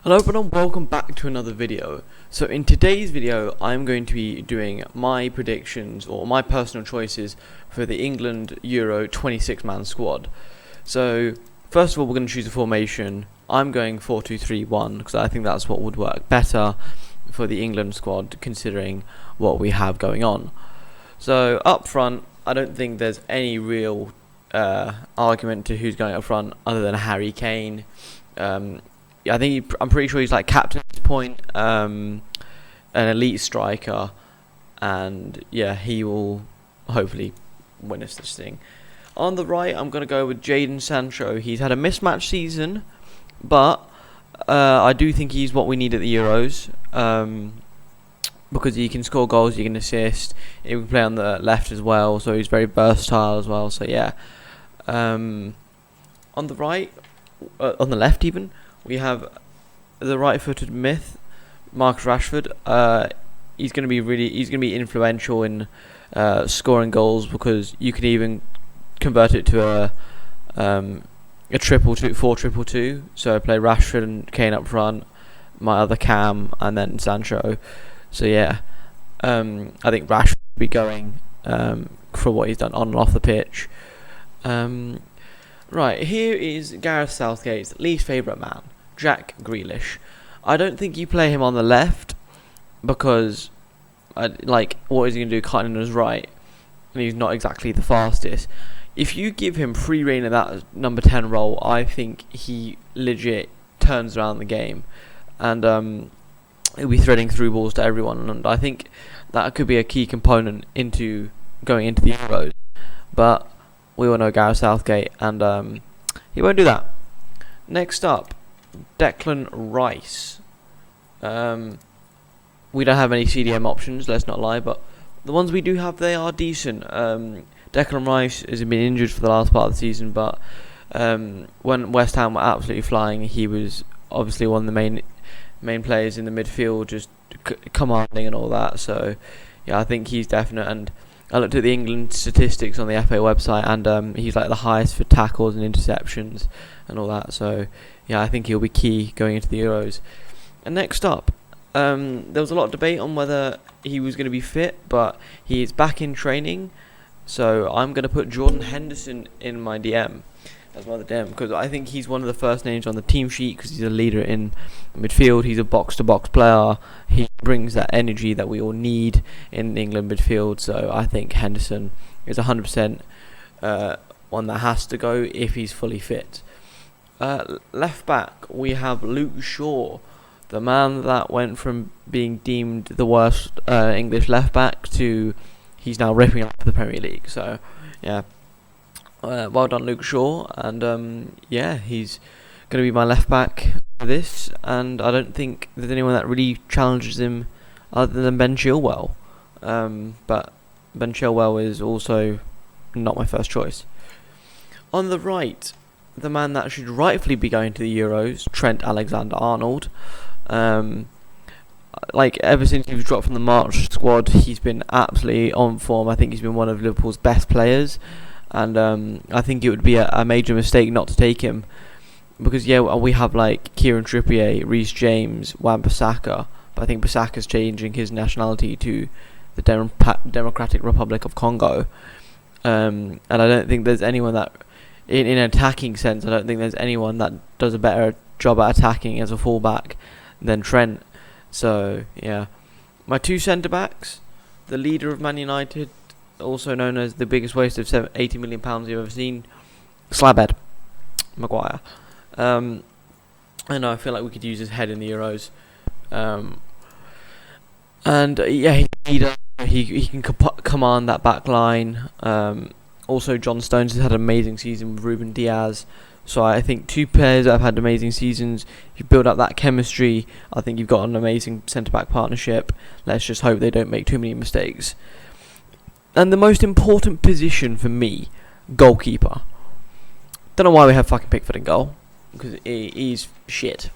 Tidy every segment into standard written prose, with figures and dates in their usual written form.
Hello everyone, welcome back to another video. So in today's video I'm going to be doing my predictions or my personal choices for the England Euro 26-man squad. So first of all we're going to choose a formation. I'm going 4-2-3-1 because I think that's what would work better for the England squad considering what we have going on. So up front I don't think there's any real argument to who's going up front other than Harry Kane. I think I'm pretty sure he's like captain at this point, an elite striker, and yeah, he will hopefully win us this thing. On the right, I'm going to go with Jadon Sancho. He's had a mismatched season, but I do think he's what we need at the Euros, because he can score goals, he can assist, he can play on the left as well, so he's very versatile as well. So yeah, on the right, on the left even, we have the right-footed myth, Marcus Rashford. He's going to be influential in scoring goals because you can even convert it to a 4-2-2. So I play Rashford and Kane up front, my other Cam, and then Sancho. So yeah, I think Rashford will be going for what he's done on and off the pitch. Right, here is Gareth Southgate's least favourite man, Jack Grealish. I don't think you play him on the left because, what is he going to do cutting on his right? And he's not exactly the fastest. If you give him free reign in that number 10 role, I think he legit turns around the game. And he'll be threading through balls to everyone. And I think that could be a key component into going into the Euros. But we all know Gareth Southgate, and he won't do that. Next up, Declan Rice. We don't have any CDM options, let's not lie, but the ones we do have, they are decent. Declan Rice has been injured for the last part of the season, but when West Ham were absolutely flying, he was obviously one of the main players in the midfield, just commanding and all that. So yeah, I think he's definite. And I looked at the England statistics on the FA website, and he's like the highest for tackles and interceptions and all that. So yeah, I think he'll be key going into the Euros. And next up, there was a lot of debate on whether he was going to be fit, but he is back in training. So I'm going to put Jordan Henderson in my DM as one of the DM because I think he's one of the first names on the team sheet because he's a leader in midfield. He's a box-to-box player. He brings that energy that we all need in England midfield. So I think Henderson is 100% one that has to go if he's fully fit. Left back, we have Luke Shaw, the man that went from being deemed the worst English left back to he's now ripping up the Premier League. So yeah, well done Luke Shaw, and yeah, he's going to be my left back for this, and I don't think there's anyone that really challenges him other than Ben Chilwell, but Ben Chilwell is also not my first choice. On the right, the man that should rightfully be going to the Euros, Trent Alexander-Arnold. Ever since he was dropped from the March squad, he's been absolutely on form. I think he's been one of Liverpool's best players, and I think it would be a major mistake not to take him, because yeah, we have like Kieran Trippier, Reece James, Wan-Bissaka, but I think Bissaka's changing his nationality to the Democratic Republic of Congo, and I don't think there's anyone that in an attacking sense, I don't think there's anyone that does a better job at attacking as a fullback than Trent. So yeah, my two centre backs, the leader of Man United, also known as the biggest waste of £80 million you've ever seen, Slabhead Maguire. I know, I feel like we could use his head in the Euros. And yeah, he's a leader. He can command that back line. Also, John Stones has had an amazing season with Ruben Diaz. So I think two players that have had amazing seasons. If you build up that chemistry, I think you've got an amazing centre-back partnership. Let's just hope they don't make too many mistakes. And the most important position for me, goalkeeper. Don't know why we have fucking Pickford in goal, because he's shit.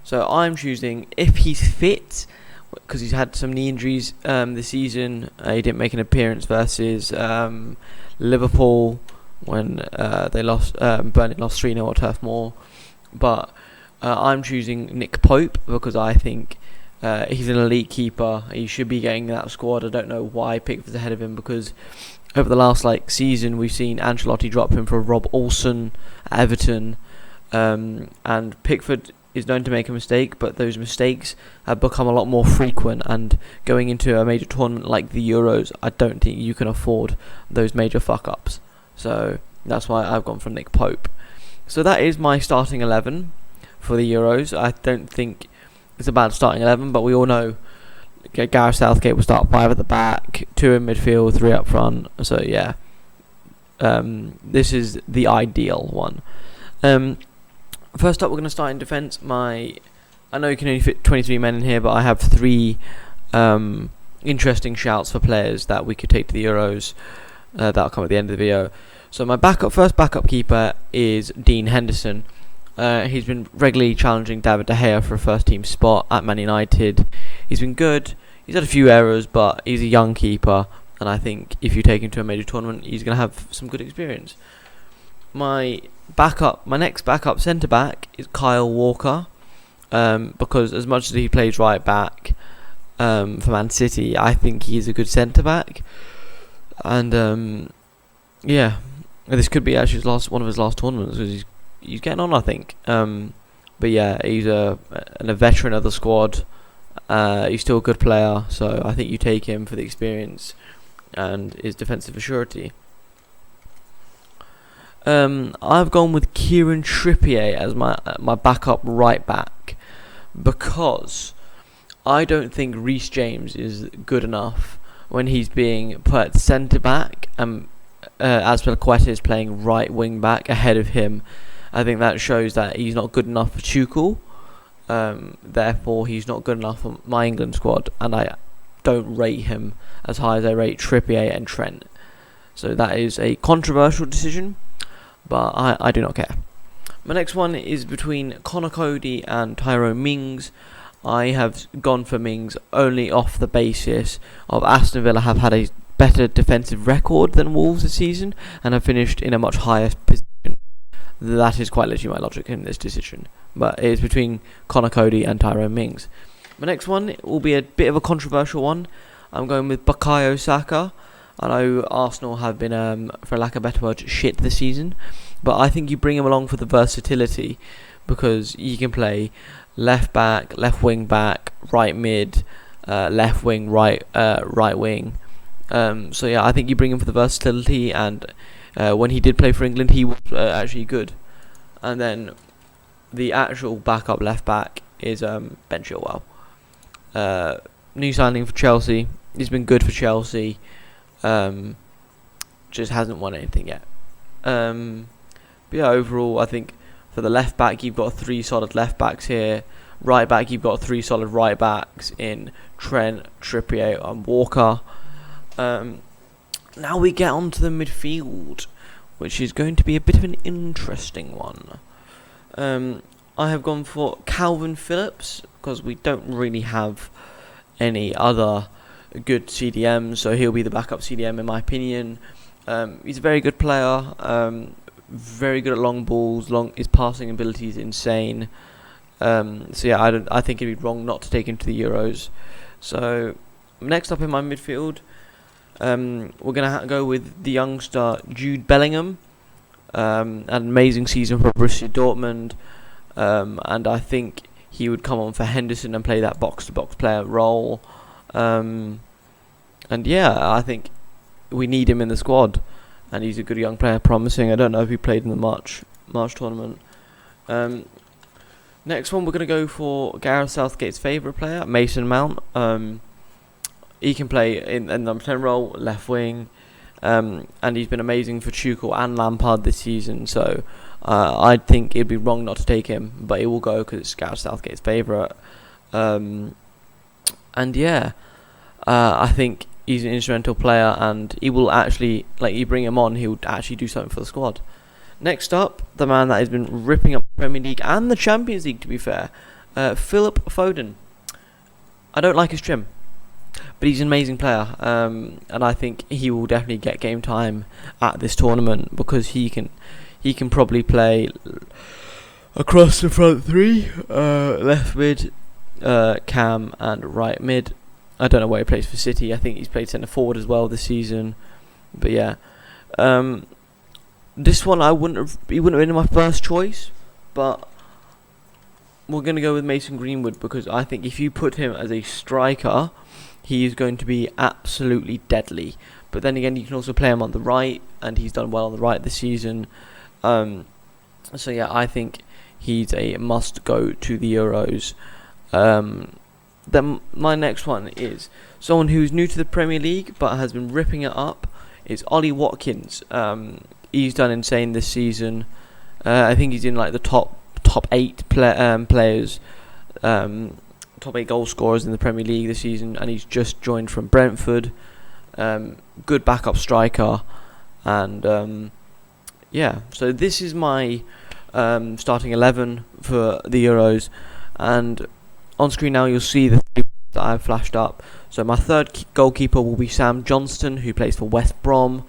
So I'm choosing, if he's fit, because he's had some knee injuries this season. He didn't make an appearance versus Liverpool when they lost. Burnley lost 3-0 at Turf Moor, but I'm choosing Nick Pope because I think he's an elite keeper. He should be getting that squad. I don't know why Pickford's ahead of him, because over the last season we've seen Ancelotti drop him for Rob Olsen at Everton, and Pickford is known to make a mistake, but those mistakes have become a lot more frequent, and going into a major tournament like the Euros, I don't think you can afford those major fuck-ups. So that's why I've gone for Nick Pope. So that is my starting 11 for the Euros. I don't think it's a bad starting 11, but we all know Gareth Southgate will start 5 at the back, 2 in midfield, 3 up front. So yeah, this is the ideal one. First up, we're going to start in defence. I know you can only fit 23 men in here, but I have 3 interesting shouts for players that we could take to the Euros. That'll come at the end of the video. So my first backup keeper is Dean Henderson. He's been regularly challenging David De Gea for a first team spot at Man United. He's been good. He's had a few errors, but he's a young keeper, and I think if you take him to a major tournament, he's going to have some good experience. My next backup centre back is Kyle Walker, because as much as he plays right back for Man City, I think he's a good centre back, and yeah, this could be actually one of his last tournaments, because he's getting on, I think. But yeah, he's a veteran of the squad. He's still a good player, so I think you take him for the experience and his defensive assurity. I've gone with Kieran Trippier as my backup right back, because I don't think Reece James is good enough when he's being put at centre back, and Azpilicueta is playing right wing back ahead of him. I think that shows that he's not good enough for Tuchel. Therefore, he's not good enough for my England squad, and I don't rate him as high as I rate Trippier and Trent. So that is a controversial decision, but I do not care. My next one is between Conor Cody and Tyrone Mings. I have gone for Mings only off the basis of Aston Villa have had a better defensive record than Wolves this season and have finished in a much higher position. That is quite literally my logic in this decision. But it is between Conor Cody and Tyrone Mings. My next one will be a bit of a controversial one. I'm going with Bukayo Saka. I know Arsenal have been, for lack of a better word, shit this season, but I think you bring him along for the versatility, because you can play left back, left wing back, right mid, left wing, right wing. So yeah, I think you bring him for the versatility, and when he did play for England, he was actually good. And then the actual backup left back is Ben Chilwell. New signing for Chelsea. He's been good for Chelsea. Just hasn't won anything yet. But yeah, overall, I think for the left back, you've got 3 solid left backs here. Right back, you've got 3 solid right backs in Trent, Trippier, and Walker. Now we get on to the midfield, which is going to be a bit of an interesting one. I have gone for Calvin Phillips, because we don't really have any other good CDMs, so he'll be the backup CDM in my opinion. He's a very good player, very good at long balls. His passing ability is insane. So yeah, I think it'd be wrong not to take him to the Euros. So next up in my midfield, we're gonna go with the youngster Jude Bellingham. An amazing season for Borussia Dortmund, and I think he would come on for Henderson and play that box-to-box player role. And yeah, I think we need him in the squad, and he's a good young player, promising. I don't know if he played in the March tournament. Next one, we're going to go for Gareth Southgate's favourite player, Mason Mount. He can play in the number 10 role, left wing, and he's been amazing for Tuchel and Lampard this season, so I think it'd be wrong not to take him, but he will go because it's Gareth Southgate's favourite. And yeah, I think he's an instrumental player, and he will actually, you bring him on, he would actually do something for the squad. Next up, the man that has been ripping up the Premier League and the Champions League, to be fair, Philip Foden. I don't like his trim, but he's an amazing player, and I think he will definitely get game time at this tournament, because he can probably play across the front three, left mid, Cam and right mid. I don't know where he plays for City. I think he's played centre forward as well this season. But yeah, this one he wouldn't have been my first choice, but we're gonna go with Mason Greenwood because I think if you put him as a striker, he is going to be absolutely deadly. But then again, you can also play him on the right, and he's done well on the right this season. So yeah, I think he's a must go to the Euros. Then my next one is someone who's new to the Premier League but has been ripping it up. It's Ollie Watkins. He's done insane this season. I think he's in like the top 8 players, top 8 goal scorers in the Premier League this season, and he's just joined from Brentford. Good backup striker, and yeah. So this is my starting 11 for the Euros, and on screen now you'll see the three that I've flashed up. So my third goalkeeper will be Sam Johnston, who plays for West Brom.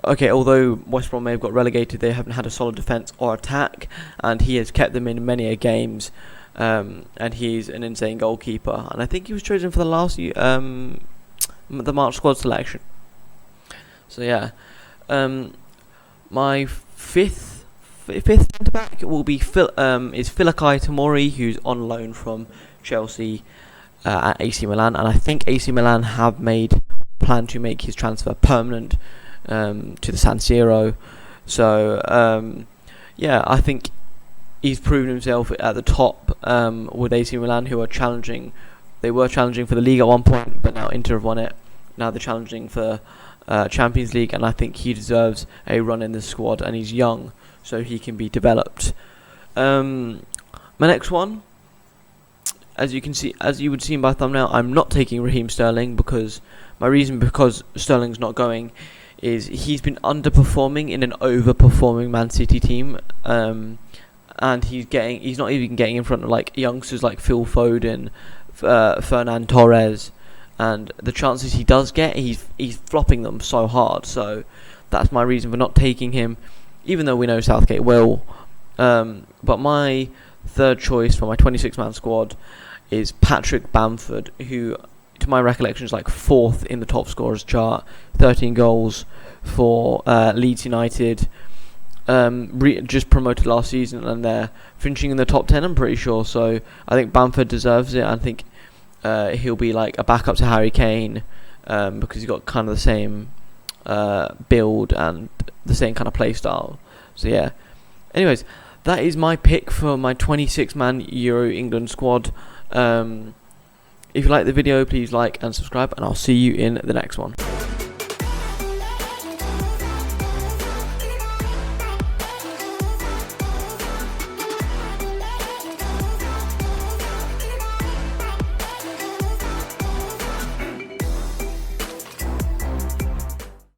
Okay, although West Brom may have got relegated, they haven't had a solid defence or attack, and he has kept them in many games. And he's an insane goalkeeper, and I think he was chosen for the March squad selection. So yeah, my fifth centre back will be Filakai Tomori, who's on loan from Chelsea at AC Milan, and I think AC Milan have plan to make his transfer permanent to the San Siro. So yeah, I think he's proven himself at the top with AC Milan, who are challenging. They were challenging for the league at one point, but now Inter have won it. Now they're challenging for Champions League, and I think he deserves a run in the squad, and he's young, so he can be developed. My next one, as you would see by thumbnail, I'm not taking Raheem Sterling because Sterling's not going is he's been underperforming in an overperforming Man City team, and he's not even getting in front of like youngsters like Phil Foden, Fernan Torres, and the chances he does get, he's flopping them so hard. So that's my reason for not taking him, even though we know Southgate will. But my third choice for my 26-man squad is Patrick Bamford, who, to my recollection, is like 4th in the top scorers chart, 13 goals for Leeds United. Just promoted last season, and they're finishing in the top 10, I'm pretty sure. So I think Bamford deserves it. I think he'll be like a backup to Harry Kane, because he's got kind of the same build and the same kind of play style. So yeah. Anyways, that is my pick for my 26-man Euro England squad. If you like the video, please like and subscribe, and I'll see you in the next one.